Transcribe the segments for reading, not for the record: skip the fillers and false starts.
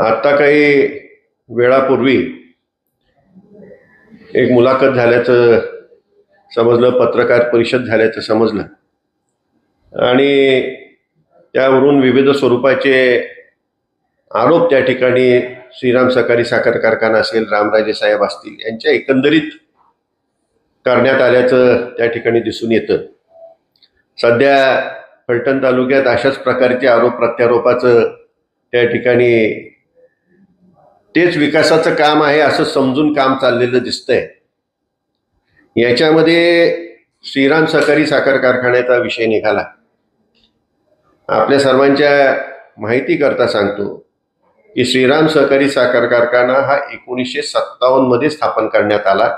आता काही वेळापूर्वी एक मुलाखत झाल्याचं समजलं, पत्रकार परिषद झाल्याचं समजलं आणि त्यावरून विविध स्वरूपाचे आरोप त्या ठिकाणी श्रीराम सहकारी साखर कारखाना असेल, रामराजे साहेब असतील, यांच्या एकंदरीत करण्यात आल्याचं त्या ठिकाणी दिसून येतं. सध्या फलटण तालुक्यात अशाच प्रकारचे आरोप प्रत्यारोपाचं त्या ठिकाणी तेच विकासाचं काम आहे असं समजून काम चाललेलं दिसतंय. याच्यामध्ये श्रीराम सहकारी साखर कारखान्याचा विषय निघाला. आपल्या सर्वांच्या माहिती करता सांगतो की श्रीराम सहकारी साखर कारखाना हा 1957 मध्ये स्थापन करण्यात आला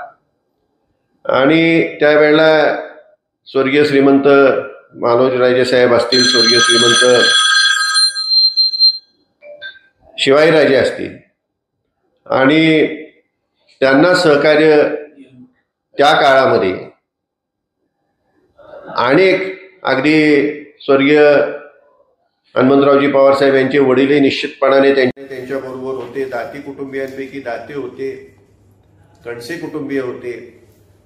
आणि त्यावेळेला स्वर्गीय श्रीमंत मालोजीराजे साहेब असतील, स्वर्गीय श्रीमंत शिवाजीराजे असतील आणि त्यांना सहकार्य त्या काळामध्ये अनेक अगदी स्वर्गीय हनुमंतरावजी पवार साहेब यांचे वडीलही निश्चितपणाने त्यांच्याबरोबर होते. दाती कुटुंबियांपैकी दाते होते, कणसे कुटुंबीय होते.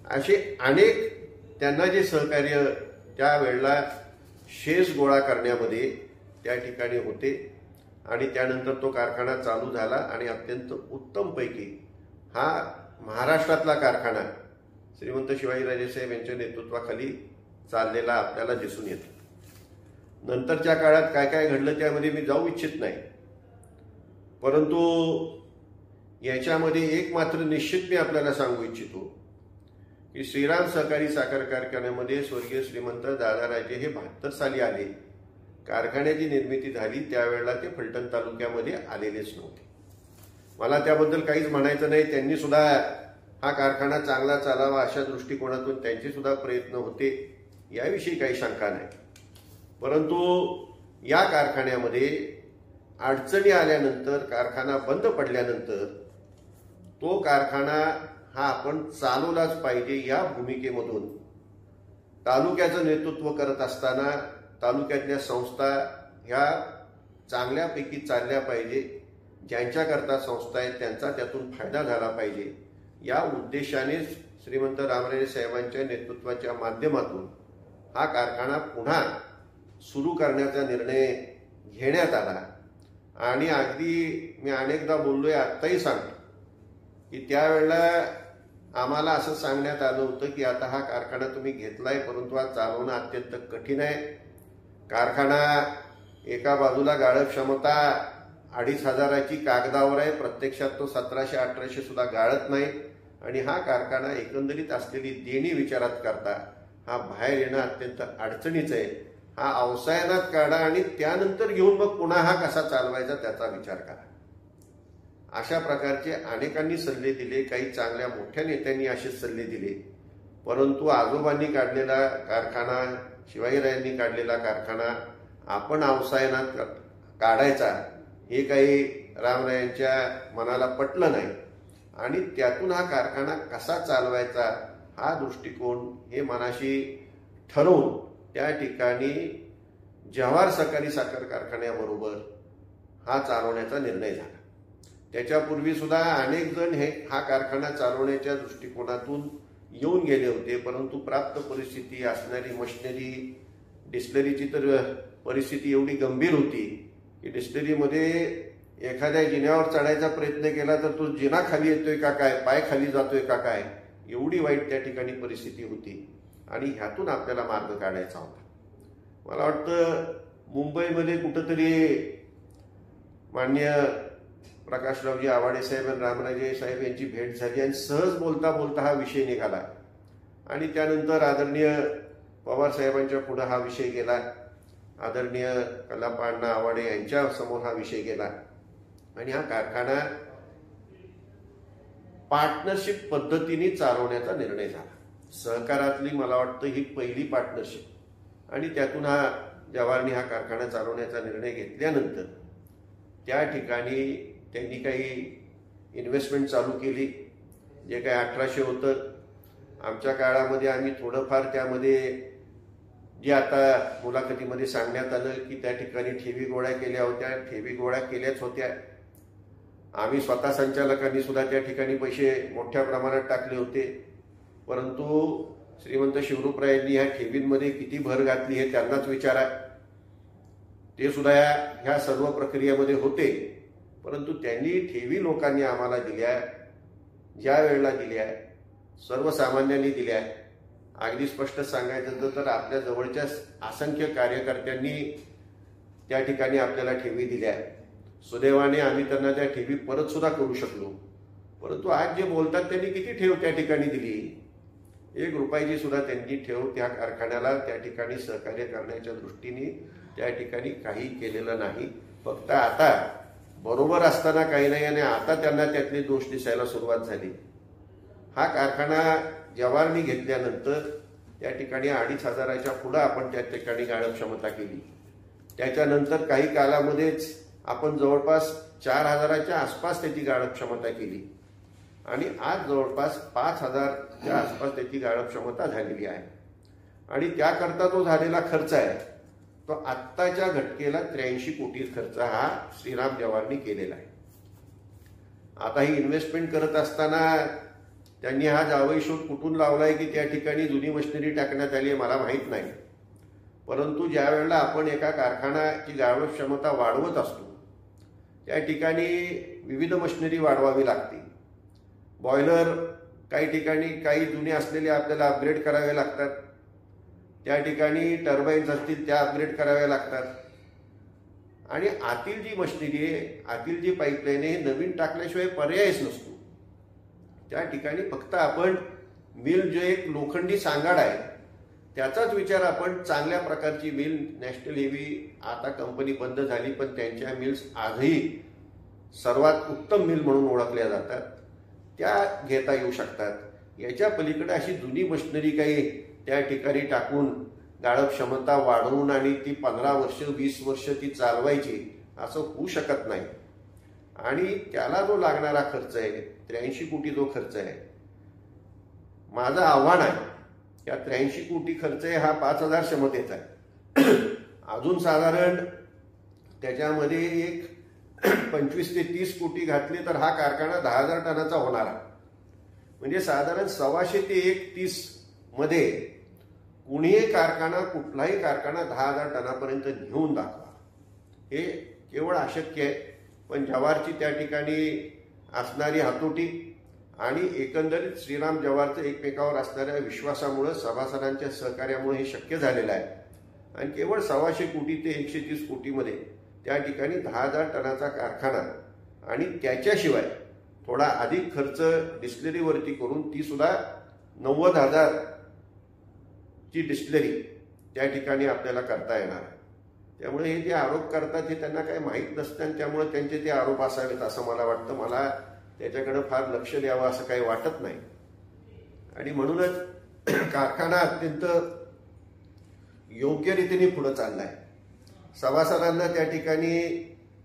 असे अनेक त्यांना जे सहकार्य त्यावेळेला शेष गोळा करण्यामध्ये त्या ठिकाणी होते आणि त्यानंतर तो कारखाना चालू झाला आणि अत्यंत उत्तमपैकी हा महाराष्ट्रातला कारखाना श्रीमंत शिवाजीराजे साहेब यांच्या नेतृत्वाखाली चाललेला आपल्याला दिसून येतो. नंतरच्या काळात काय काय घडलं त्यामध्ये मी जाऊ इच्छित नाही, परंतु याच्यामध्ये एक मात्र निश्चित मी आपल्याला सांगू इच्छितो की श्रीराम सहकारी साखर कारखान्यामध्ये स्वर्गीय श्रीमंत दादाराजे हे 72 साली आले. कारखान्याची निर्मिती झाली त्यावेळेला ते फलटण तालुक्यामध्ये आलेलेच नव्हते. मला त्याबद्दल काहीच म्हणायचं नाही. त्यांनी सुद्धा हा कारखाना चांगला चालावा अशा दृष्टिकोनातून त्यांचे सुद्धा प्रयत्न होते, याविषयी काही शंका नाही. परंतु या कारखान्यामध्ये अडचणी आल्यानंतर, कारखाना बंद पडल्यानंतर तो कारखाना हा आपण चालवलाच पाहिजे या भूमिकेमधून तालुक्याचं नेतृत्व करत असताना तालुक्यातल्या संस्था ह्या चांगल्यापैकी चालल्या पाहिजे, ज्यांच्याकरता संस्था आहेत त्यांचा त्यातून फायदा झाला पाहिजे या उद्देशाने श्रीमंत रामराजे साहेबांच्या नेतृत्वाच्या माध्यमातून हा कारखाना पुन्हा सुरू करण्याचा निर्णय घेण्यात आला. आणि अगदी मी अनेकदा बोललोय, आत्ताही सांगतो की त्यावेळेला आम्हाला असं सांगण्यात आलं होतं की आता हा कारखाना तुम्ही घेतलाय, परंतु हा चालवणं अत्यंत कठीण आहे. कारखाना एका बाजूला गाळप क्षमता 2500ची कागदावर आहे, प्रत्यक्षात तो 1700-1800 सुद्धा गाळत नाही. आणि हा कारखाना एकंदरीत असलेली देणी विचारात करता हा बाहेर येणं अत्यंत अडचणीचं आहे. हा अवसायनात काढा आणि त्यानंतर घेऊन मग पुन्हा हा कसा चालवायचा त्याचा विचार करा. अशा प्रकारचे अनेकांनी सल्ले दिले, काही चांगल्या मोठ्या नेत्यांनी असे सल्ले दिले. परंतु आजोबांनी काढलेला कारखाना, शिवाजीराजांनी काढलेला कारखाना आपण अवसायनात काढायचा हे काही रामरायांच्या मनाला पटलं नाही आणि त्यातून हा कारखाना कसा चालवायचा हा दृष्टिकोन हे मनाशी ठरवून त्या ठिकाणी जवाहर सहकारी साखर कारखान्याबरोबर हा चालवण्याचा निर्णय झाला. त्याच्यापूर्वी सुद्धा अनेक जण हा कारखाना चालवण्याच्या दृष्टिकोनातून येऊन गेले होते, परंतु प्राप्त परिस्थिती असणारी मशिनरी, डिस्टिलरीची तर परिस्थिती एवढी गंभीर होती की डिस्टिलरीमध्ये एखाद्या जिन्यावर चढायचा प्रयत्न केला तर तो जिना खाली येतोय का काय, पाय खाली जातोय का काय, एवढी वाईट त्या ठिकाणी परिस्थिती होती आणि ह्यातून आपल्याला मार्ग काढायचा होता. मला वाटतं मुंबईमध्ये कुठंतरी माननीय प्रकाशरावजी आवाडे साहेब आणि रामराजे साहेब यांची भेट झाली आणि सहज बोलता बोलता हा विषय निघाला आणि त्यानंतर आदरणीय पवार साहेबांच्या पुढे हा विषय गेला, आदरणीय कलाप्पा अण्णा आवाडे यांच्या समोर हा विषय गेला आणि हा कारखाना पार्टनरशिप पद्धतीने चालवण्याचा निर्णय झाला. सहकारातली मला वाटतं ही पहिली पार्टनरशिप आणि त्यातून जवाहरनी हा कारखाना चालवण्याचा निर्णय घेतल्यानंतर त्या ठिकाणी त्यांनी काही इन्व्हेस्टमेंट चालू केली. जे काही 1800 होतं आमच्या काळामध्ये आम्ही थोडंफार त्यामध्ये जे आता मुलाखतीमध्ये सांगण्यात आलं की त्या ठिकाणी ठेवी गोळ्या केल्या होत्या, ठेवी गोळ्या केल्याच होत्या आम्ही स्वतः संचालकांनी सुद्धा त्या ठिकाणी पैसे मोठ्या प्रमाणात टाकले होते, परंतु श्रीमंत शिवरूपरायांनी ह्या ठेवींमध्ये किती भर घातली हे त्यांनाच विचारा. ते सुद्धा ह्या सर्व प्रक्रियेमध्ये होते, परंतु त्यांनी ठेवी लोकांनी आम्हाला दिल्या, ज्या वेळेला दिल्या, सर्वसामान्यांनी दिल्या. अगदी स्पष्ट सांगायचं तर आपल्या जवळच्या असंख्य कार्यकर्त्यांनी त्या ठिकाणी आपल्याला ठेवी दिल्या. सुदैवाने आम्ही त्यांना त्या ठेवी परत सुद्धा करू शकलो. परंतु आज जे बोलतात त्यांनी किती ठेव त्या ठिकाणी दिली? 1 रुपयाची सुद्धा त्यांनी ठेव त्या कारखान्याला त्या ठिकाणी सहकार्य करण्याच्या दृष्टीने त्या ठिकाणी काही केलेलं नाही. फक्त आता बरोबर असताना काही नाही आणि आता त्यांना त्यातले दोष दिसायला सुरुवात झाली. हा कारखाना जवारनी घेतल्यानंतर त्या ठिकाणी 2,500च्या पुढं आपण त्या ठिकाणी गाळप क्षमता केली. त्याच्यानंतर काही कालामध्येच आपण जवळपास 4,000च्या आसपास त्याची गाळप क्षमता केली आणि आज जवळपास 5,000च्या आसपास त्याची गाळप क्षमता झालेली आहे. आणि त्याकरता जो झालेला खर्च आहे तो आत्ताच्या घटकेला 83 कोटी खर्च हा श्रीराम जवारनी केलेला आहे. आता ही इन्व्हेस्टमेंट करत असताना त्यांनी हा जावई शोध कुठून लावलाय की त्या ठिकाणी जुनी मशिनरी टाकण्यात आली आहे मला माहीत नाही. परंतु ज्या वेळेला आपण एका कारखान्याची गाळप क्षमता वाढवत असतो त्या ठिकाणी विविध मशिनरी वाढवावी लागते. बॉयलर काही ठिकाणी काही जुने असलेले आपल्याला अपग्रेड करावे लागतात. त्या ठिकाणी टर्बाईन्स असतील त्या अपग्रेड कराव्या लागतात. आणि आतील जी मशिनरी आहे, आतील जी पाईपलाईन आहे, नवीन टाकल्याशिवाय पर्यायच नसतो. त्या ठिकाणी फक्त आपण मिल जे एक लोखंडी सांगाड आहे त्याचाच विचार आपण चांगल्या प्रकारची मिल नॅशनल हेवी आता कंपनी बंद झाली पण त्यांच्या मिल्स आजही सर्वात उत्तम मिल म्हणून ओळखल्या जातात, त्या घेता येऊ शकतात. याच्या पलीकडे अशी जुनी मशिनरी काही त्या ठिकाणी टाकून गाळप क्षमता वाढवून आणि ती 15 वर्ष 20 वर्ष ती चालवायची असं होऊ शकत नाही. आणि त्याला जो लागणारा खर्च आहे 83 कोटी जो खर्च आहे, माझं आव्हान आहे या 83 कोटी खर्च आहे हा 5,000 क्षमतेचा आहे. अजून साधारण त्याच्यामध्ये एक 25 ते 30 कोटी घातले तर हा कारखाना 10,000 टनाचा होणार आहे. म्हणजे साधारण 125 ते 130 मध्ये कुणीही कारखाना कुठलाही कारखाना 10,000 टनापर्यंत नेऊन दाखवा हे केवळ अशक्य आहे. पण जवारची त्या ठिकाणी असणारी हातोटी आणि एकंदरीत श्रीराम जवारचं एकमेकावर असणाऱ्या विश्वासामुळे सभासदांच्या सहकार्यामुळे हे शक्य झालेलं आहे. आणि केवळ 125 कोटी ते 130 कोटीमध्ये त्या ठिकाणी 10,000 टनाचा कारखाना आणि त्याच्याशिवाय थोडा अधिक खर्च डिस्टिलरीवरती करून ती सुद्धा 90,000 ची डिस्टिलरी त्या ठिकाणी आपल्याला करता येणार. त्यामुळे हे जे आरोप करतात हे त्यांना काही माहीत नसतं आणि त्यामुळे त्यांचे ते आरोप असावेत असं मला वाटतं. मला त्याच्याकडे फार लक्ष द्यावं असं काही वाटत नाही. आणि म्हणूनच कारखाना अत्यंत योग्य रीतीने पुढे चाललाय. सभासदांना त्या ठिकाणी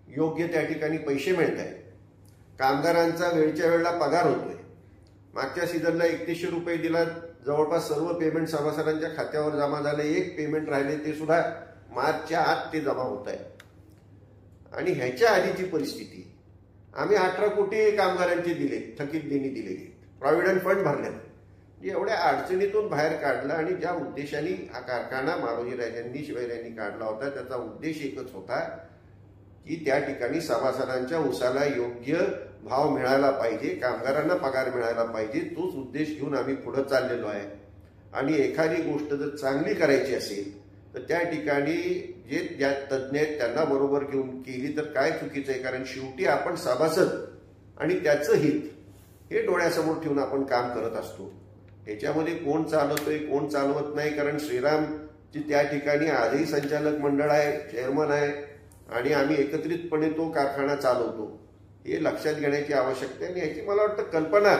योग्य त्या ठिकाणी पैसे मिळत आहेत. कामगारांचा वेळच्या वेळेला पगार होतोय. मागच्या सीझनला 3100 रुपये दिला, जवळपास सर्व पेमेंट सभासदांच्या खात्यावर जमा झाले. एक पेमेंट राहिले ते सुद्धा मार्चच्या आत ते जमा होत आहे. आणि ह्याच्या आधीची परिस्थिती आम्ही 18 कोटी कामगारांचे दिले, थकीत देणी दिले, प्रॉव्हिडंट फंड भरले. एवढ्या अडचणीतून बाहेर काढला आणि ज्या उद्देशाने हा कारखाना मारोजीराजांनी शिवाजीराजांनी काढला होता त्याचा उद्देश एकच होता की त्या ठिकाणी सभासदांच्या उसाला योग्य भाव मिळायला पाहिजे, कामगारांना पगार मिळायला पाहिजे. तोच उद्देश घेऊन आम्ही पुढे चाललेलो आहे. आणि एखादी गोष्ट जर चांगली करायची असेल तर त्या ठिकाणी जे ज्या तज्ज्ञ आहेत त्यांना बरोबर घेऊन केली तर काय चुकीचं आहे. कारण शेवटी आपण सभासद आणि त्याचं हित हे डोळ्यासमोर ठेवून आपण काम करत असतो. त्याच्यामध्ये कोण चालवतोय कोण चालवत नाही. कारण श्रीरामची त्या ठिकाणी आजही संचालक मंडळ आहे, चेअरमन आहे आणि आम्ही एकत्रितपणे तो कारखाना चालवतो हे लक्षात घेण्याची आवश्यकता आहे. आणि याची मला वाटतं कल्पना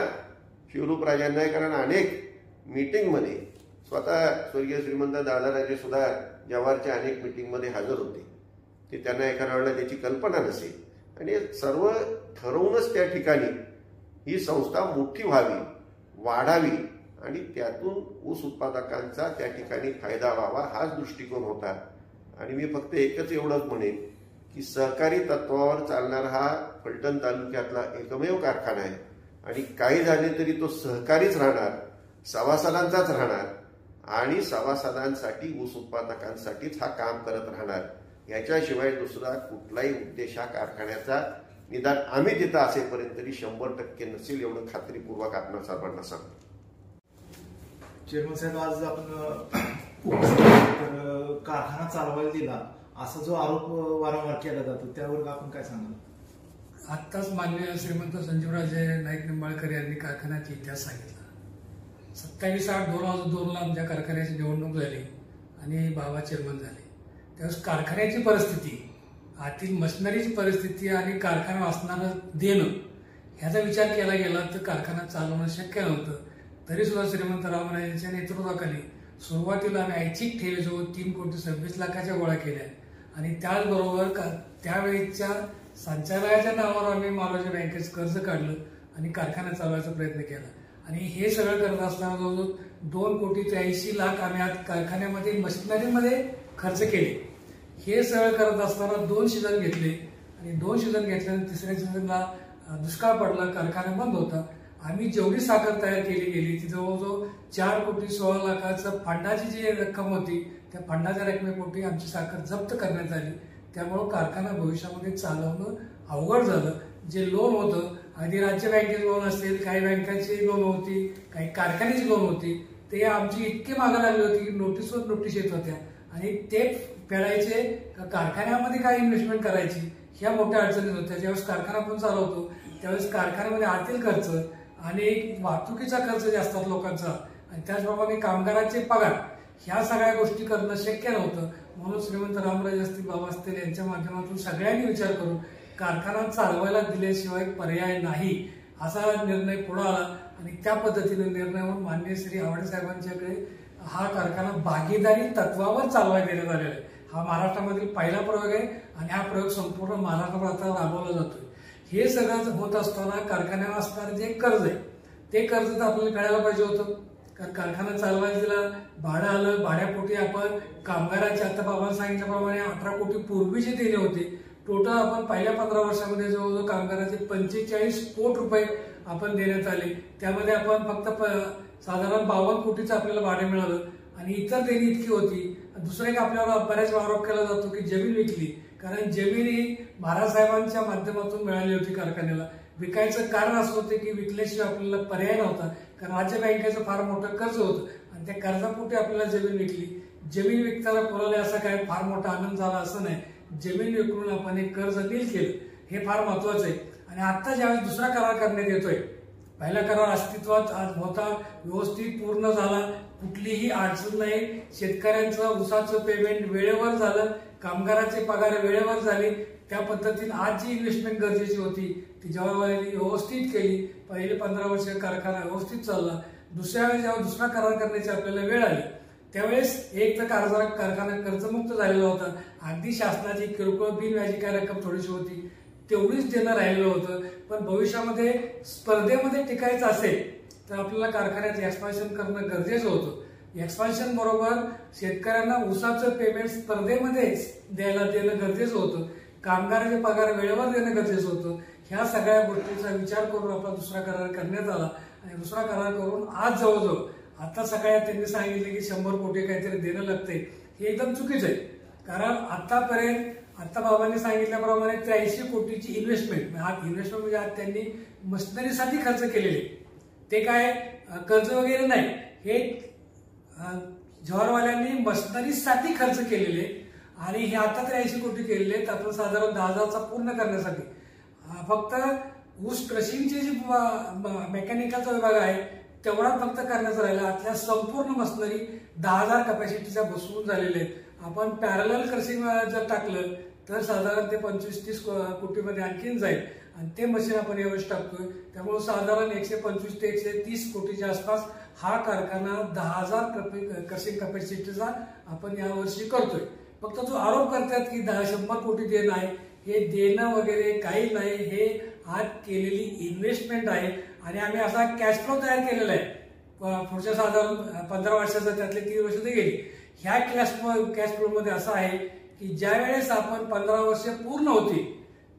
शिवरूपराजांना आहे. कारण अनेक मीटिंगमध्ये स्वतः स्वर्गीय श्रीमंत दादाराजे सुद्धा जवारच्या अनेक मीटिंगमध्ये हजर होते. की त्यांना एखाद्या वेळेला त्याची कल्पना नसेल. आणि सर्व ठरवूनच त्या ठिकाणी ही संस्था मोठी व्हावी, वाढावी आणि त्यातून ऊस उत्पादकांचा त्या ठिकाणी फायदा व्हावा हाच दृष्टिकोन होता. आणि मी फक्त एकच एवढंच म्हणेन की सहकारी तत्वावर चालणारा हा फलटण तालुक्यातला एकमेव कारखाना आहे आणि काही झाले तरी तो सहकारीच राहणार, सभासदांचाच राहणार आणि सभासदांसाठी, ऊस उत्पादकांसाठीच हा काम करत राहणार. याच्याशिवाय दुसरा कुठलाही उद्देश हा कारखान्याचा निदान आम्ही तिथं असेपर्यंत तरी 100% नसेल, एवढं खात्रीपूर्वक आपण सर्वांना सांगतो. चेअरमन साहेब, आज आपण कारखाना चालवायला दिला असा जो आरोप वारंवार केला जातो त्यावर आपण काय सांगाल? आत्ताच माननीय श्रीमंत संजीवराजे नाईक निंबाळकर यांनी कारखान्याचा इतिहास सांगितला. 27/8/2002 आमच्या कारखान्याची निवडणूक झाली आणि बाबा चेअरमन झाले. त्यावेळेस कारखान्याची परिस्थिती, आतील मशिनरीची परिस्थिती आणि कारखाना असणारं देणं ह्याचा विचार केला गेला तर कारखाना चालवणं शक्य नव्हतं. तरी सुद्धा श्रीमंत रामराजेंच्या नेतृत्वाखाली सुरुवातीला आम्ही ऐच्छिक ठेवीजवळ 3,26,00,000 गोळा केल्या आणि त्याचबरोबर त्यावेळेच्या संचालकाच्या नावावर आम्ही मालवाच्या बँकेचं कर्ज काढलं आणि कारखाना चालवायचा प्रयत्न केला. आणि हे सगळं करत असताना जवळजवळ 2,83,00,000 आम्ही आज कारखान्यामध्ये मशिनरीमध्ये खर्च केले. हे सगळं करत असताना 2 सीझन घेतले आणि 2 सीझन घेतल्यानंतर तिसऱ्या सीझनला दुष्काळ पडला, कारखाना बंद होता. आम्ही जेवढी साखर तयार केली गेली ती जवळजवळ 4,16,00,000 फंडाची जी रक्कम होती त्या फंडाच्या रकमेपोटी आमची साखर जप्त करण्यात आली. त्यामुळं कारखाना भविष्यामध्ये चालवणं अवघड झालं. जे लोन होतं, आधी राज्य बँकेचे लोन असतील, काही बँकांची लोन होती, काही कारखान्याची लोन होती, ते आमची इतकी मागं लागली होती की नोटीसवर नोटीस येत होत्या आणि ते फेडायचे कारखान्यामध्ये काय इन्व्हेस्टमेंट करायची ह्या मोठ्या अडचणीत होत्या. ज्यावेळेस कारखाना आपण चालवतो त्यावेळेस कारखान्यामध्ये आर्थिक खर्च आणि वाहतुकीचा खर्च जे असतात लोकांचा आणि त्याचप्रमाणे कामगारांचे पगार ह्या सगळ्या गोष्टी करणं शक्य नव्हतं. म्हणून श्रीमंत रामराजे असतील, बाबा असतील यांच्या माध्यमातून सगळ्यांनी विचार करून कारखाना चालवायला दिल्याशिवाय पर्याय नाही असा निर्णय पुढे आला आणि त्या पद्धतीने निर्णय होऊन माननीय श्री आवडे साहेबांच्याकडे हा कारखाना भागीदारी तत्वावर चालवायला देण्यात आलेला आहे. हा महाराष्ट्रामधील पहिला प्रयोग आहे आणि हा प्रयोग संपूर्ण महाराष्ट्रात आता राबवला जातोय. हे सगळं होत असताना कारखान्यावर असणारं जे कर्ज आहे ते कर्ज तर आपल्याला कळायला पाहिजे होतं. कारण कारखाना चालवायला दिला, भाडं आलं, भाड्यापोटी आपण कामगारांचे आता बाबांनी सांगितल्याप्रमाणे 18 कोटी पूर्वीचे दिले होते. टोटल आपण पहिल्या 15 वर्षामध्ये जवळजवळ कामगाराचे 45 कोटी रुपये आपण देण्यात आले. त्यामध्ये आपण फक्त साधारण 52 कोटीचं आपल्याला भाडे मिळालं आणि इतर देणी इतकी होती. दुसरं एक आपल्याला बऱ्याच आरोप केला जातो की जमीन विकली, कारण जमीन ही महाराज साहेबांच्या माध्यमातून मिळाली होती कारखान्याला. विकायचं कारण असं होतं की विकल्याशिवाय आपल्याला पर्याय नव्हता, कारण राज्य बँकेचं फार मोठं कर्ज होतं आणि त्या कर्जापोटी आपल्याला जमीन विकली. जमीन विकताना कोणाला असा काय फार मोठा आनंद झाला असं नाही. जमीन विकून आपण एक कर्ज नील केलं, हे फार महत्वाचं आहे. आणि आता ज्यावेळेस दुसरा करार करण्यात येतोय, पहिला करार अस्तित्वात होता, व्यवस्थित पूर्ण झाला, कुठलीही अडचण नाही, शेतकऱ्यांचं ऊसाचं पेमेंट वेळेवर झालं, कामगाराचे पगार वेळेवर झाले. त्या पद्धतीने आज जी इन्व्हेस्टमेंट गरजेची होती ती जवाहरलालनी व्यवस्थित केली. पहिले 15 वर्ष कारखाना व्यवस्थित चालला. दुसऱ्या वेळेस जेव्हा दुसरा करार करण्याची आपल्याला वेळ आली त्यावेळेस एक तर कारखाना कर्जमुक्त झालेला होता. अगदी शासनाची किरकोळ बिनव्याजी काय रक्कम थोडीशी होती तेवढीच देणं राहिलेलं होतं. पण भविष्यामध्ये स्पर्धेमध्ये टिकायचं असेल तर आपल्याला कारखान्याचं एक्सपान्शन करणं गरजेचं होतं. एक्सपान्शन बरोबर शेतकऱ्यांना ऊसाचं पेमेंट स्पर्धेमध्येच देणं गरजेचं होतं. कामगाराचे पगार वेळेवर देणं गरजेचं होतं. ह्या सगळ्या गोष्टीचा विचार करून आपला दुसरा करार करण्यात आला आणि दुसरा करार करून आज जवळजवळ आता सकाळी त्यांनी सांगितले की 100 कोटी काहीतरी देणं लागते. हे एकदम चुकीचं आहे. कारण आतापर्यंत आता बाबांनी सांगितल्याप्रमाणे 83 कोटीची इन्व्हेस्टमेंट, आज इन्व्हेस्टमेंट म्हणजे आज त्यांनी मशिनरीसाठी खर्च केलेले, ते काय कर्ज वगैरे नाही, हे जवाहरवाल्यांनी मशिनरीसाठी खर्च केलेले आणि हे आता 83 कोटी केलेले आहेत. आपण साधारण 10,000चा पूर्ण करण्यासाठी फक्त ऊस क्रशिंगचे जे मेकॅनिकलचा विभाग आहे तेवढा फक्त करण्याचा राहिला. आतल्या संपूर्ण मशिनरी 10,000 कॅपॅसिटीच्या बसवून झालेले आहेत. आपण पॅरलल क्रशिंग जर टाकलं तर साधारण ते 25-30 कोटीमध्ये आणखीन जाईल आणि ते मशीन आपण यावेळेस टाकतोय. त्यामुळे साधारण 125 ते 130 कोटीच्या आसपास हा कारखाना 10,000 क्रशिंग कॅपॅसिटीचा आपण यावर्षी करतोय. फक्त जो आरोप करतात की 100 कोटी देणं आहे, हे देणं वगैरे काही नाही. हे आज केलेली इन्व्हेस्टमेंट आहे आणि आम्ही असा कॅश फ्लो तयार केलेला आहे पुढच्या साधारण 15 वर्षाचा, त्यातले 3 वर्ष ते गेली. ह्या कॅश फ्लो मध्ये असं आहे की ज्या वेळेस आपण 15 वर्ष पूर्ण होती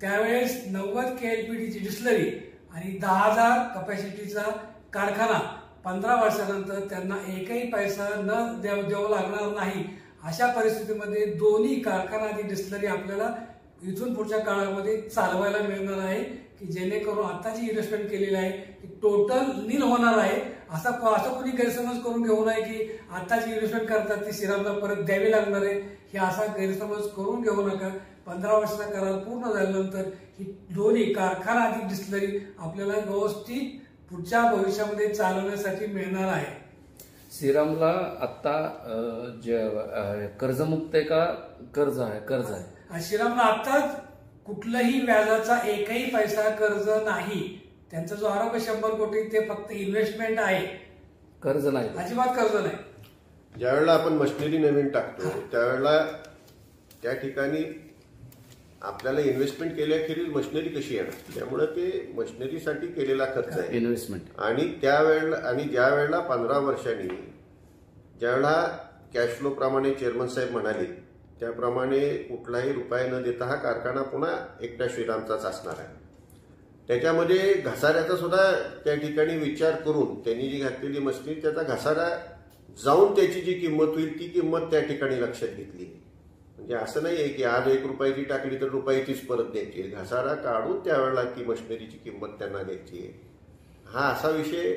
त्यावेळेस 90 KLPDची डिस्टिलरी आणि 10,000 कपॅसिटीचा कारखाना 15 वर्षानंतर त्यांना एकही पैसा न द्यावा लागणार नाही. अशा परिस्थितीमध्ये दोन्ही कारखाना आणि डिस्टिलरी आपल्याला इथून पुढच्या काळामध्ये चालवायला मिळणार आहे की जेणेकरून आता जी इन्व्हेस्टमेंट केलेली आहे ती टोटल नील होणार आहे. असा कोणी गैरसमज करून घेऊ नये की आता जी इन्व्हेस्टमेंट करतात ती श्रीरामला परत द्यावी लागणार आहे, हे असा गैरसमज करून घेऊ नका. 15 वर्षाचा करार पूर्ण झाल्यानंतर ही दोन्ही कारखाना आणि डिस्टिलरी आपल्याला व्यवस्थित पुढच्या भविष्यामध्ये चालवण्यासाठी मिळणार आहे. श्रीरामला आता कर्जमुक्त आहे का कर्ज आहे? श्रीरामला आताच कुठलंही व्याजाचा एकही पैसा कर्ज नाही. त्यांचा जो आरोप आहे 100 कोटी ते फक्त इन्व्हेस्टमेंट आहे, कर्ज नाही, अजिबात कर्ज नाही. ज्यावेळेला आपण मशिनरी नवीन टाकतो त्यावेळेला त्या ठिकाणी आपल्याला इन्व्हेस्टमेंट केल्याखेरीज मशिनरी कशी येणार, त्यामुळे ते मशिनरीसाठी केलेला खर्च आहे इन्व्हेस्टमेंट. आणि ज्या वेळेला 15 वर्षांनी ज्यावेळेला कॅश फ्लो प्रमाणे चेअरमन साहेब म्हणाले त्याप्रमाणे कुठलाही रुपया न देता हा कारखाना पुन्हा एकटा श्रीरामचाच असणार आहे. त्याच्यामध्ये घसाऱ्याचा सुद्धा त्या ठिकाणी विचार करून त्यांनी जी घातलेली मशिनरी त्याचा घसारा जाऊन त्याची जी किंमत होईल ती किंमत त्या ठिकाणी लक्षात घेतली. म्हणजे असं नाही आहे की आज 1 रुपयाची टाकली तर रुपयाचीच परत द्यायची आहे, घसारा काढून त्यावेळेला ती मशिनरीची किंमत त्यांना द्यायची आहे. हा असा विषय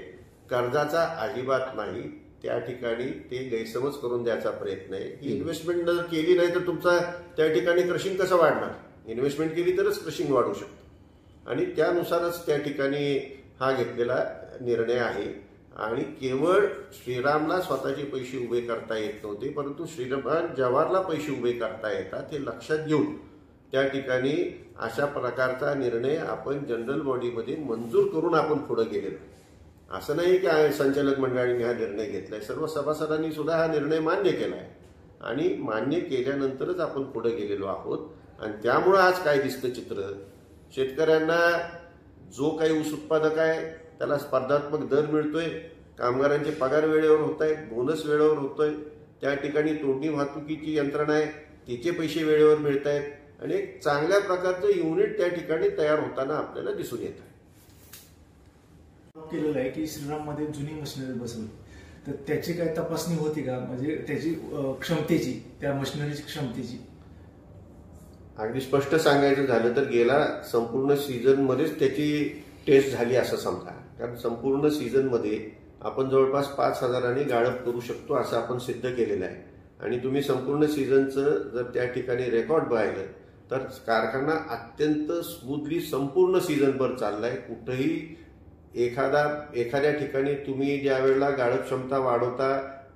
कर्जाचा अजिबात नाही. त्या ठिकाणी ते गैरसमज करून द्यायचा प्रयत्न आहे की इन्व्हेस्टमेंट जर केली नाही तर तुमचा त्या ठिकाणी क्रशिंग कसं वाढणार, इन्व्हेस्टमेंट केली तरच क्रशिंग वाढू शकतं आणि त्यानुसारच त्या ठिकाणी हा घेतलेला निर्णय आहे. आणि केवळ श्रीरामला स्वतःचे पैसे उभे करता येत नव्हते, परंतु श्रीराम जवाहरला पैसे उभे करता येतात हे लक्षात घेऊन त्या ठिकाणी अशा प्रकारचा निर्णय आपण जनरल बॉडीमध्ये मंजूर करून आपण पुढे गेलेलो. असं नाही की संचालक मंडळाने हा निर्णय घेतलाय, सर्व सभासदांनी सुद्धा हा निर्णय मान्य केलाय आणि मान्य केल्यानंतरच आपण पुढे गेलेलो आहोत. आणि त्यामुळे आज काय दिसतं चित्र, शेतकऱ्यांना जो काही ऊस उत्पादक आहे त्याला स्पर्धात्मक दर मिळतोय, कामगारांचे पगार वेळेवर होत आहेत, बोनस वेळेवर होतोय, त्या ठिकाणी तोडणी वाहतुकीची यंत्रणा आहे तिचे पैसे वेळेवर मिळत आहेत आणि एक चांगल्या प्रकारचं युनिट त्या ठिकाणी तयार होताना आपल्याला दिसून येत आहे. केलेलं आहे की श्रीराममध्ये जुनी मशिनरी बसवली तर त्याची काय तपासणी होती का, म्हणजे त्याची क्षमतेची, त्या मशिनरीची क्षमतेची? अगदी स्पष्ट सांगायचं झालं तर गेला संपूर्ण सीझनमध्येच त्याची टेस्ट झाली असं समजा. कारण संपूर्ण सीझनमध्ये आपण जवळपास 5,000 गाळप करू शकतो असं आपण सिद्ध केलेलं आहे. आणि तुम्ही संपूर्ण सीझनचं जर त्या ठिकाणी रेकॉर्ड पाहिलं तर कारखाना अत्यंत स्मूथली संपूर्ण सीझनभर चाललाय. कुठेही एखाद्या ठिकाणी तुम्ही ज्या वेळेला गाळप क्षमता वाढवता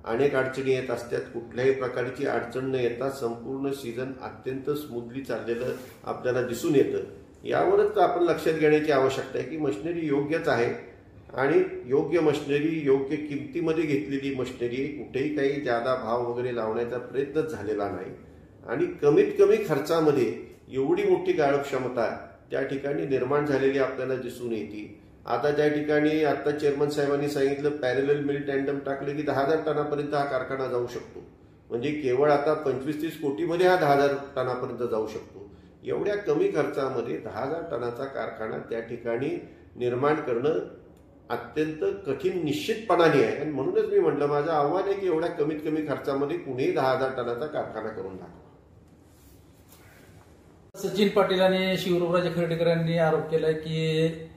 अनेक अडचणी येत असतात, कुठल्याही प्रकारची अडचण न येता संपूर्ण सीझन अत्यंत स्मूथली चाललेलं आपल्याला दिसून येतं. यावरच आपण लक्षात घेण्याची आवश्यकता आहे की मशिनरी योग्यच आहे आणि योग्य मशिनरी योग्य किमतीमध्ये घेतलेली मशिनरी, कुठेही काही जादा भाव वगैरे लावण्याचा प्रयत्नच झालेला नाही आणि कमीत कमी खर्चामध्ये एवढी मोठी गाळप क्षमता त्या ठिकाणी निर्माण झालेली आपल्याला दिसून येते. आता त्या ठिकाणी आता चेअरमन साहेबांनी सांगितलं पॅरलल मिल टँडम टाकले की 10,000 टनापर्यंत हा कारखाना जाऊ शकतो. म्हणजे केवळ आता 25-30 कोटीमध्ये हा 10,000 टनापर्यंत जाऊ शकतो. एवढ्या कमी खर्चामध्ये 10,000 टनाचा कारखाना त्या ठिकाणी निर्माण करणं अत्यंत कठीण निश्चितपणाने आहे. आणि म्हणूनच मी म्हटलं माझं आव्हान आहे की एवढ्या कमीत कमी खर्चामध्ये कुणीही 10,000 टनाचा कारखाना करून दाखवा. सचिन पाटील आणि शिवरामराजे खर्डेकर यांनी आरोप केलाय की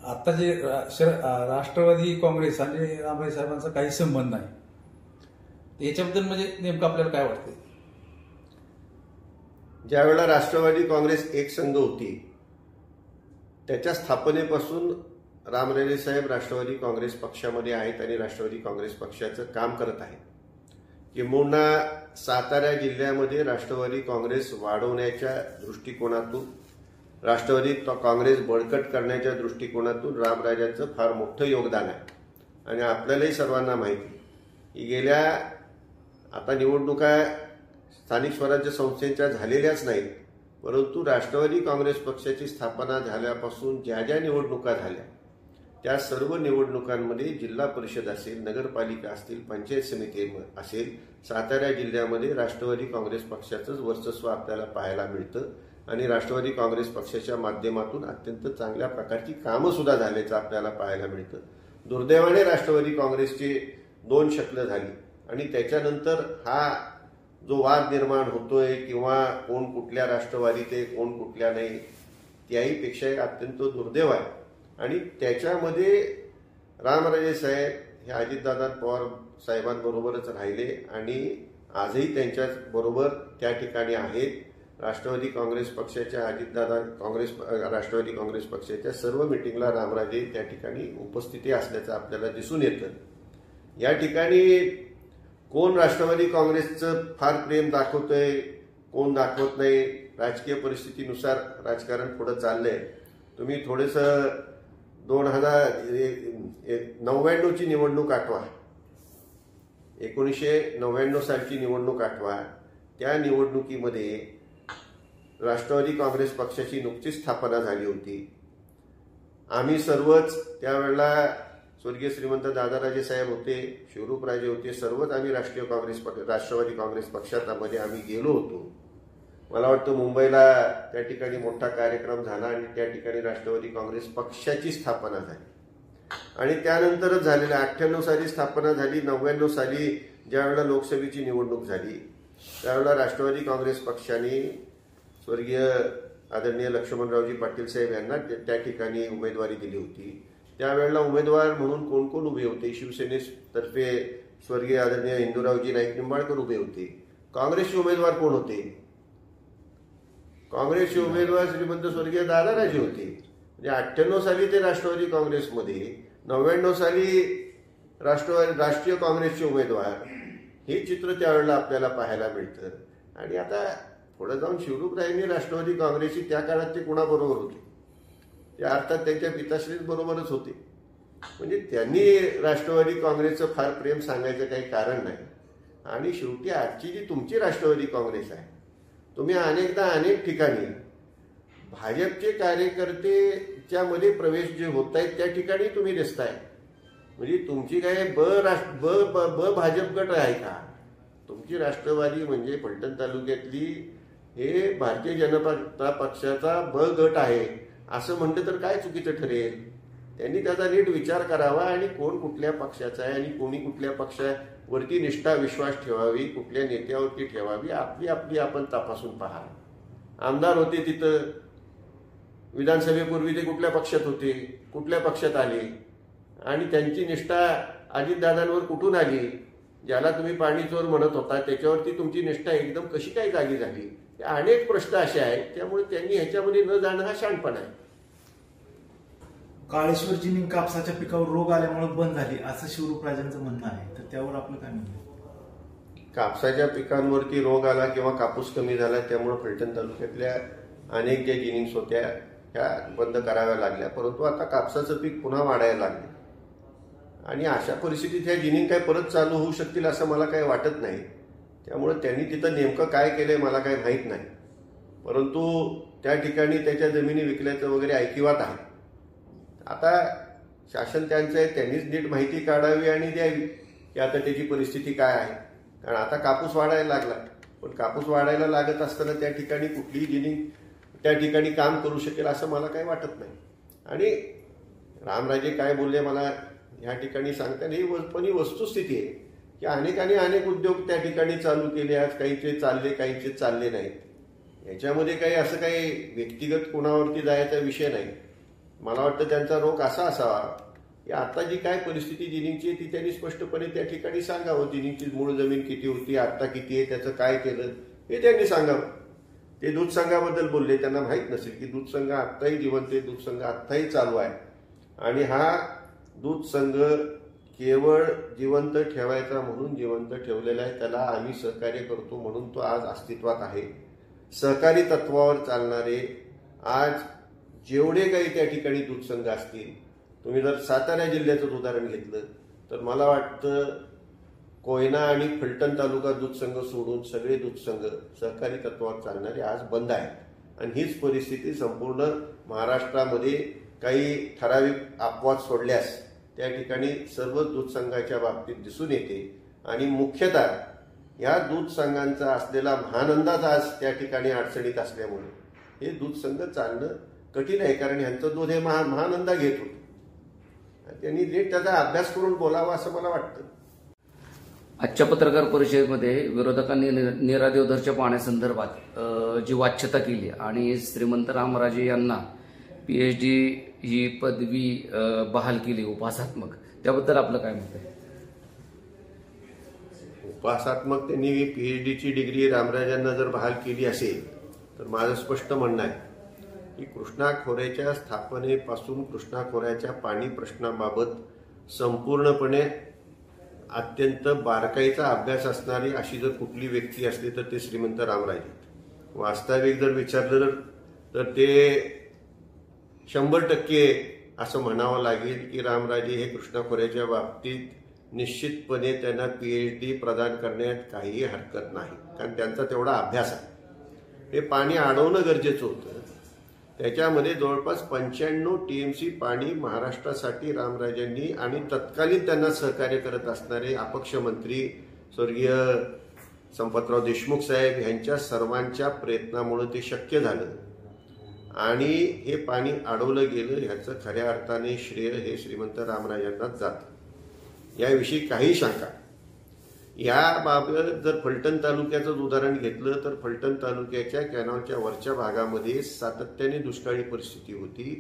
आता जे राष्ट्रवादी काँग्रेस आणि रामराजे साहेबांचा काही संबंध नाही, याच्याबद्दल म्हणजे नेमकं आपल्याला काय वाटतंय? ज्यावेळेला राष्ट्रवादी काँग्रेस एक संघ होती त्याच्या स्थापनेपासून रामराजे साहेब राष्ट्रवादी काँग्रेस पक्षामध्ये आहेत आणि राष्ट्रवादी काँग्रेस पक्षाचं काम करत आहेत. किंबहुना सातारा जिल्ह्यामध्ये राष्ट्रवादी काँग्रेस वाढवण्याच्या दृष्टिकोनातून, राष्ट्रवादी काँग्रेस बळकट करण्याच्या दृष्टिकोनातून रामराजांचं फार मोठं योगदान आहे. आणि आपल्यालाही सर्वांना माहिती की गेल्या आता निवडणुका स्थानिक स्वराज्य संस्थेच्या झालेल्याच नाहीत, परंतु राष्ट्रवादी काँग्रेस पक्षाची स्थापना झाल्यापासून ज्या ज्या निवडणुका झाल्या त्या सर्व निवडणुकांमध्ये जिल्हा परिषद असेल, नगरपालिका असतील, पंचायत समिती असेल, सातारा जिल्ह्यामध्ये राष्ट्रवादी काँग्रेस पक्षाचंच वर्चस्व आपल्याला पाहायला मिळतं आणि राष्ट्रवादी काँग्रेस पक्षाच्या माध्यमातून अत्यंत चांगल्या प्रकारची कामं सुद्धा झाल्याचं आपल्याला पाहायला मिळतं. दुर्दैवाने राष्ट्रवादी काँग्रेसची 2 शक्ल झाली आणि त्याच्यानंतर हा जो वाद निर्माण होतोय किंवा कोण कुठल्या राष्ट्रवादीत आहे, कोण कुठल्या नाही, त्याहीपेक्षा अत्यंत दुर्दैव आहे. आणि त्याच्यामध्ये रामराजे साहेब हे अजितदादा पवार साहेबांबरोबरच राहिले आणि आजही त्यांच्याच बरोबर त्या ठिकाणी आहेत. राष्ट्रवादी काँग्रेस पक्षाच्या राष्ट्रवादी काँग्रेस पक्षाच्या सर्व मिटिंगला रामराजे त्या ठिकाणी उपस्थिती असल्याचं आपल्याला दिसून येतं. या ठिकाणी कोण राष्ट्रवादी काँग्रेसचं फार प्रेम दाखवतोय, कोण दाखवत नाही, राजकीय परिस्थितीनुसार राजकारण पुढे चाललंय. तुम्ही थोडंसं 2099ची निवडणूक आठवा, 1999 सालची निवडणूक आठवा. त्या निवडणुकीमध्ये राष्ट्रवादी काँग्रेस पक्षाची नुकतीच स्थापना झाली होती. आम्ही सर्वच त्यावेळेला स्वर्गीय श्रीमंत दादाराजे साहेब होते, शिवरूपराजे होते, सर्वच आम्ही राष्ट्रवादी काँग्रेस पक्षामध्ये आम्ही गेलो होतो. मला वाटतं मुंबईला त्या ठिकाणी मोठा कार्यक्रम झाला आणि त्या ठिकाणी राष्ट्रवादी काँग्रेस पक्षाची स्थापना झाली आणि त्यानंतरच झालेल्या 98 साली स्थापना झाली. 99 साली ज्यावेळेला लोकसभेची निवडणूक झाली त्यावेळेला राष्ट्रवादी काँग्रेस पक्षाने स्वर्गीय आदरणीय लक्ष्मणरावजी पाटील साहेब यांना त्या ठिकाणी उमेदवारी दिली होती. त्यावेळेला उमेदवार म्हणून कोण कोण उभे होते? शिवसेनेतर्फे स्वर्गीय आदरणीय हिंदूरावजी नाईक निंबाळकर उभे होते. काँग्रेसचे उमेदवार कोण होते? काँग्रेसचे उमेदवार श्रीमंत स्वर्गीय दादाराजे होते. म्हणजे 98 साली ते राष्ट्रवादी काँग्रेसमध्ये, 99 साली राष्ट्रीय काँग्रेसचे उमेदवार, हे चित्र त्यावेळेला आपल्याला पाहायला मिळतं. आणि आता पुढे जाऊन शिवरूपरायांनी राष्ट्रवादी काँग्रेसची त्या काळात ते कुणाबरोबर होते? ते अर्थात त्यांच्या पिताश्रीच बरोबरच होते. म्हणजे त्यांनी राष्ट्रवादी काँग्रेसचं फार प्रेम सांगायचं काही कारण नाही. आणि शेवटी आजची जी तुमची राष्ट्रवादी काँग्रेस आहे, तुम्ही अनेक ठिकाणी भाजपचे कार्यकर्तेच्या मध्ये प्रवेश जे होत आहेत त्या ठिकाणी तुम्ही दिसताय. म्हणजे तुमची काय भाजप गट आहे का? तुमची राष्ट्रवादी म्हणजे फलटण तालुक्यातली हे भारतीय जनता पक्षाचा गट आहे असं म्हणलं तर काय चुकीचं ठरेल? त्यांनी त्याचा नीट विचार करावा आणि कोण कुठल्या पक्षाचा आहे आणि कोणी कुठल्या पक्षावरती निष्ठा विश्वास ठेवावी, कुठल्या नेत्यावरती ठेवावी, आपली आपण तपासून पहा. आमदार होते तिथं, विधानसभेपूर्वी ते कुठल्या पक्षात होते, कुठल्या पक्षात आले आणि त्यांची निष्ठा अजितदादांवर कुठून आली? ज्याला तुम्ही पाणी चोर म्हणत होता त्याच्यावरती तुमची निष्ठा एकदम कशी काय जागी झाली? अनेक प्रश्न असे आहेत. त्यामुळे त्यांनी ह्याच्यामध्ये न जाणं हा शहाणपणा आहे. काळेश्वर जिनिंग कापसाच्या पिकावर रोग आल्यामुळे बंद झाली असं शिवरूपराजांचं म्हणणं आहे, तर त्यावर आपलं काय म्हणणं? कापसाच्या पिकांवरती रोग आला किंवा कापूस कमी झाला त्यामुळे फलटण तालुक्यातल्या अनेक ज्या जिनिंग्स होत्या त्या बंद कराव्या लागल्या. परंतु आता कापसाचं पीक पुन्हा वाढायला लागले आणि अशा परिस्थितीत ह्या जिनिंग काय परत चालू होऊ शकतील असं मला काही वाटत नाही. त्यामुळे त्यांनी तिथं नेमकं काय केलंय मला काही माहीत नाही. परंतु त्या ठिकाणी त्याच्या जमिनी विकल्याचं वगैरे ऐकिवात आहे. आता शासन त्यांचं आहे, त्यांनीच नीट माहिती काढावी आणि द्यावी की आता त्याची परिस्थिती काय आहे. कारण आता कापूस वाढायला लागला, पण कापूस वाढायला लागत असताना त्या ठिकाणी कुठलीही जिनिंग त्या ठिकाणी काम करू शकेल असं मला काही वाटत नाही. आणि रामराजे काय बोलले मला ह्या ठिकाणी सांगताना पण ही वस्तुस्थिती आहे की अनेक उद्योग त्या ठिकाणी चालू केले. आज काहीचे चालले, काहीचे चालले नाहीत. याच्यामध्ये काही असं काही व्यक्तिगत कोणावरती जायचा विषय नाही. मला वाटतं त्यांचा रोग असा असावा की आता जी काय परिस्थिती जिनिंगची आहे ती त्यांनी स्पष्टपणे त्या ठिकाणी सांगावं. जिनिंगची मूळ जमीन किती होती, आता किती आहे, त्याचं काय केलं हे त्यांनी सांगावं. ते दूध संघाबद्दल बोलले, त्यांना माहीत नसेल की दूध संघ आत्ताही जिवंत आहे, दूध संघ आत्ताही चालू आहे आणि हा दूध संघ केवळ जिवंत ठेवायचा म्हणून जिवंत ठेवलेला आहे. त्याला आम्ही सहकार्य करतो म्हणून तो आज अस्तित्वात आहे. सहकारी तत्वावर चालणारे आज जेवढे काही त्या ठिकाणी दूध संघ असतील, तुम्ही जर सातारा जिल्ह्याचं उदाहरण घेतलं तर मला वाटतं कोयना आणि फलटण तालुका दूध संघ सोडून सगळे दूध संघ सहकारी तत्वावर चालणारे आज बंद आहेत. आणि हीच परिस्थिती संपूर्ण महाराष्ट्रामध्ये काही ठराविक अपवाद सोडल्यास त्या ठिकाणी सर्व दूध संघाच्या बाबतीत दिसून येते आणि मुख्यतः या दूध संघांचा असलेला महानंदाच आज त्या ठिकाणी अडचणीत असल्यामुळे हे दूध संघ चालणं कठीण आहे, कारण ह्यांचं दूध हे महानंदा घेत होतं. त्यांनी नीट त्याचा अभ्यास करून बोलावा असं मला वाटतं. आजच्या पत्रकार परिषदेमध्ये विरोधकांनी नीरा देवधरच्या पाण्यासंदर्भात जी वाच्यता केली आणि श्रीमंत रामराजे यांना PhD ही पदवी बहाल केली उपहासात्मक, त्याबद्दल आपलं काय मत आहे? उपहासात्मक त्यांनी PhDची डिग्री रामराजांना जर बहाल केली असेल तर माझं स्पष्ट म्हणणं आहे की कृष्णा खोऱ्याच्या स्थापनेपासून कृष्णा खोऱ्याच्या पाणी प्रश्नाबाबत संपूर्णपणे अत्यंत बारकाईचा अभ्यास असणारी अशी जर कुठली व्यक्ती असली तर ते श्रीमंत रामराजे. वास्तविक जर विचारलं तर ते 100% असं म्हणावं लागेल की रामराजे हे कृष्णा खोऱ्याच्या बाबतीत निश्चितपणे त्यांना PhD प्रदान करण्यात काहीही हरकत नाही, कारण त्यांचा तेवढा अभ्यास आहे. हे पाणी अडवणं गरजेचं होतं. त्याच्यामध्ये जवळपास 95 TMC पाणी महाराष्ट्रासाठी रामराजांनी आणि तत्कालीन त्यांना सहकार्य करत असणारे अपक्ष मंत्री स्वर्गीय संपतराव देशमुख साहेब यांच्या सर्वांच्या प्रयत्नामुळे ते शक्य झालं आणि हे पाणी अडवलं गेलं. ह्याचं खऱ्या अर्थाने श्रेय हे श्रीमंत रामराजांनाच जातं, याविषयी काही शंका. याबाबत जर फलटण तालुक्याचं उदाहरण घेतलं तर फलटण तालुक्याच्या कॅनॉलच्या वरच्या भागामध्ये सातत्याने दुष्काळी परिस्थिती होती.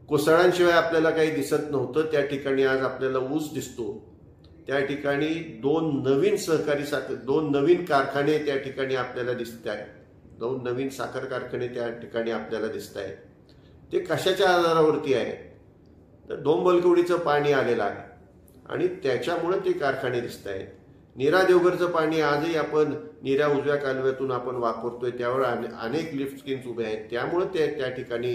कोसळांशिवाय आपल्याला काही दिसत नव्हतं. त्या ठिकाणी आज आपल्याला ऊस दिसतो. त्या ठिकाणी दोन नवीन कारखाने त्या ठिकाणी आपल्याला दिसत आहेत. 2 नवीन साखर कारखाने त्या ठिकाणी आपल्याला दिसत आहेत. ते कशाच्या आधारावरती आहे तर डोंबलकवडीचं पाणी आलेलं आहे आणि त्याच्यामुळे ते कारखाने दिसत आहेत. नीरा देवघरचं पाणी आजही आपण नीरा उजव्या कालव्यातून आपण वापरतोय, त्यावर अनेक लिफ्ट स्कीम्स उभ्या आहेत, त्यामुळे त्या ठिकाणी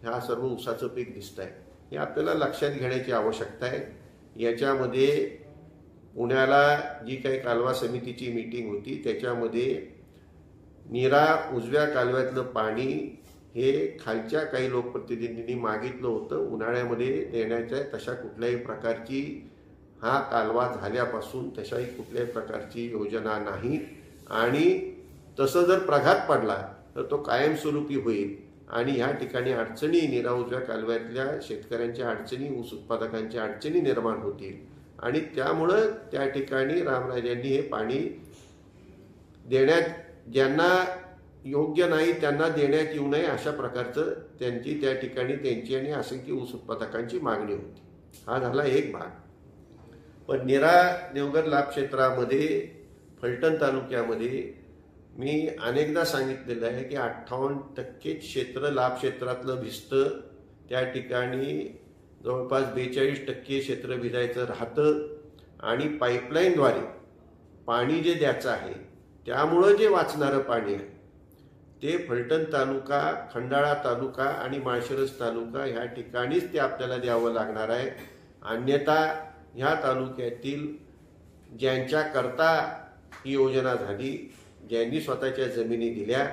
ह्या सर्व ऊसाचं पीक दिसत आहे. हे आपल्याला लक्षात घेण्याची आवश्यकता आहे. याच्यामध्ये पुण्याला जी काही कालवा समितीची मीटिंग होती त्याच्यामध्ये नीरा उजव्या कालव्यातलं पाणी हे खालच्या काही लोकप्रतिनिधींनी मागितलं होतं उन्हाळ्यामध्ये देण्याच्या. तशा कुठल्याही प्रकारची हा कालवा झाल्यापासून तशाही कुठल्याही प्रकारची योजना नाही आणि तसं जर प्रघात पडला तर तो कायमस्वरूपी होईल आणि ह्या ठिकाणी अडचणी नीरा उजव्या कालव्यातल्या शेतकऱ्यांच्या अडचणी, ऊस उत्पादकांच्या अडचणी निर्माण होतील आणि त्यामुळं त्या ठिकाणी रामराजांनी हे पाणी देण्यात, ज्यांना योग्य नाही त्यांना देण्यात येऊ नये अशा प्रकारचं त्यांची त्या ठिकाणी त्यांची आणि असंख्य ऊस उत्पादकांची मागणी होती. हा झाला एक भाग. पण नीरा देवघर लाभ क्षेत्रामध्ये फलटण तालुक्यामध्ये मी अनेकदा सांगितलेलं आहे की 58% क्षेत्र लाभ क्षेत्रातलं भिजतं. त्या ठिकाणी जवळपास 42% क्षेत्र भिजायचं राहतं आणि पाईपलाईनद्वारे पाणी जे द्यायचं आहे त्यामुळं जे वाचणारं पाणी आहे ते फलटण तालुका, खंडाळा तालुका आणि माळशिरस तालुका ह्या ठिकाणीच ते आपल्याला द्यावं लागणार आहे. अन्यथा ह्या तालुक्यातील ज्यांच्याकरता ही योजना झाली, ज्यांनी स्वतःच्या जमिनी दिल्या,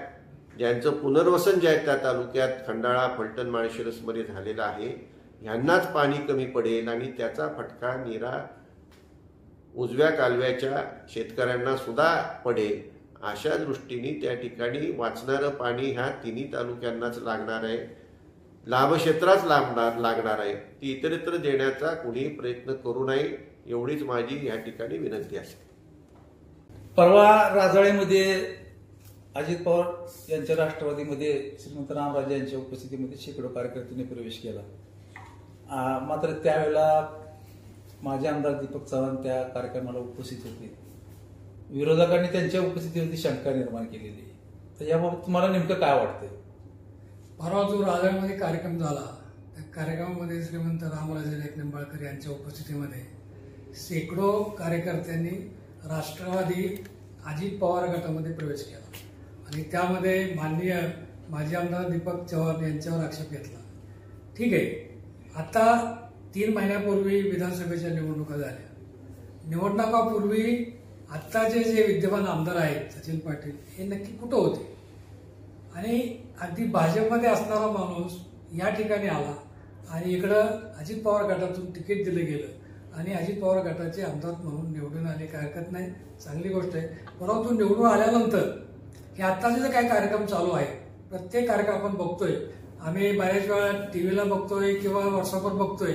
ज्यांचं पुनर्वसन जे आहे त्या तालुक्यात खंडाळा, फलटण, माळशिरसमध्ये झालेलं आहे, ह्यांनाच पाणी कमी पडेल आणि त्याचा फटका नीरा उजव्या कालव्याच्या शेतकऱ्यांना सुद्धा पडेल. अशा दृष्टीने त्या ठिकाणी वाचणारं पाणी ह्या तिन्ही तालुक्यांनाच लागणार आहे. लाभक्षेत्राच लागणार आहे. ती इतरत्र देण्याचा कुणीही प्रयत्न करू नये एवढीच माझी ह्या ठिकाणी विनंती असेल. परवा राजाळेमध्ये अजित पवार यांच्या राष्ट्रवादीमध्ये श्रीमंत रामराजे यांच्या उपस्थितीमध्ये शेकडो कार्यकर्त्यांनी प्रवेश केला. मात्र त्यावेळेला माजी आमदार दीपक चव्हाण त्या कार्यक्रमाला उपस्थित होते. विरोधकांनी त्यांच्या उपस्थितीवरती शंका निर्माण केलेली. तर याबाबत तुम्हाला नेमकं काय वाटतंय? परवा जो राजाळमध्ये कार्यक्रम झाला त्या कार्यक्रमामध्ये श्रीमंत रामराजे नाईक निंबाळकर यांच्या उपस्थितीमध्ये शेकडो कार्यकर्त्यांनी राष्ट्रवादी अजित पवार गटामध्ये प्रवेश केला आणि त्यामध्ये माननीय माजी आमदार दीपक चव्हाण यांच्यावर आक्षेप घेतला. ठीक आहे, आता 3 महिन्यापूर्वी विधानसभेच्या निवडणुका झाल्या. निवडणुकापूर्वी आत्ताचे जे विद्यमान आमदार आहेत सचिन पाटील हे नक्की कुठं होते आणि अगदी भाजपमध्ये असणारा माणूस या ठिकाणी आला आणि इकडं अजित पवार गटातून तिकीट दिलं गेलं आणि अजित पवार गटाचे आमदार म्हणून निवडून आले, काय हरकत नाही, चांगली गोष्ट आहे. परंतु निवडून आल्यानंतर हे आत्ताचे जे काही कार्यक्रम चालू आहे प्रत्येक कार्यक्रम आपण बघतोय, आम्ही बऱ्याच वेळा टीव्हीला बघतोय किंवा व्हॉट्सअपवर बघतोय,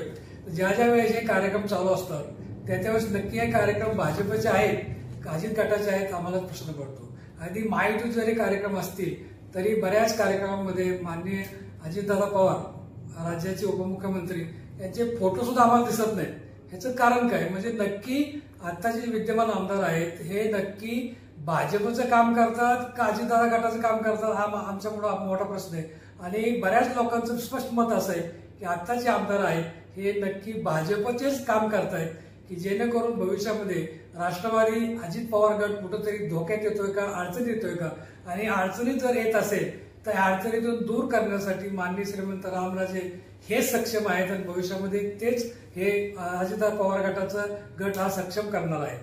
ज्या ज्या वेळेस हे कार्यक्रम चालू असतात त्यावेळेस नक्की हे कार्यक्रम भाजपचे आहेत का अजित गटाचे आहेत आम्हाला प्रश्न पडतो. अगदी महायुतीचे जरी कार्यक्रम असतील तरी बऱ्याच कार्यक्रमामध्ये माननीय अजितदादा पवार राज्याचे उपमुख्यमंत्री यांचे फोटो सुद्धा आम्हाला दिसत नाहीत. ह्याचं कारण काय, म्हणजे नक्की आत्ताचे जे विद्यमान आमदार आहेत हे नक्की भाजपचं काम करतात का अजितदादा गटाचं काम करतात, हा आमच्या पुढे मोठा प्रश्न आहे. आणि बऱ्याच लोकांचं स्पष्ट मत असं आहे की आत्ताचे आमदार आहेत हे नक्की भाजपचेच काम करतायत, की जेणेकरून भविष्यामध्ये राष्ट्रवादी अजित पवार गट कुठंतरी धोक्यात येतोय का, अडचणीत येतोय का, आणि अडचणीत जर येत असेल तर या अडचणीतून दूर करण्यासाठी माननीय श्रीमंत रामराजे हे सक्षम आहेत आणि भविष्यामध्ये तेच हे अजितदादा पवार गटाचा गट हा सक्षम करणार आहेत.